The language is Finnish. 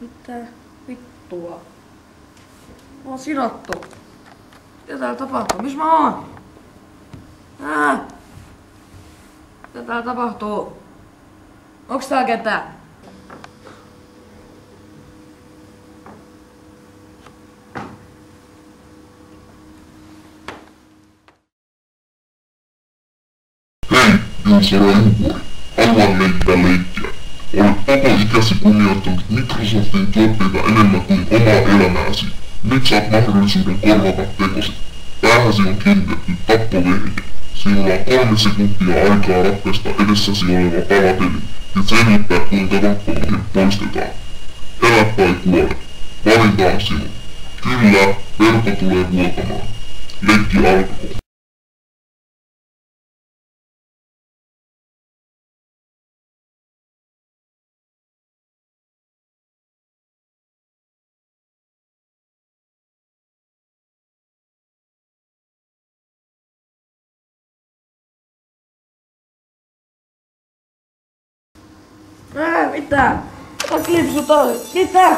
Mitä vittua? Mä oon sidottu. Mitä täällä tapahtuu? Missä mä oon? Mitä täällä tapahtuu? Onks täällä ketään? Hei, Juuso Rajuvuori. Haluan leikkää leikkiä. Olet koko ikäsi kunnioittanut Microsoftin tuotteita enemmän kuin omaa elämääsi. Nyt saat mahdollisuuden korvata tekosi. Päähäsi on kiinnitetty tappovehje. Sinulla on 3 sekuntia aikaa ratkaista edessäsi oleva palapeli ja selittää kuinka tappovehje poistetaan. Elä tai kuole. Valinta on sinun. Kyllä, verta tulee vuotamaan. Leikki alkoi. Mitä? Mä klipsut on. Mitä?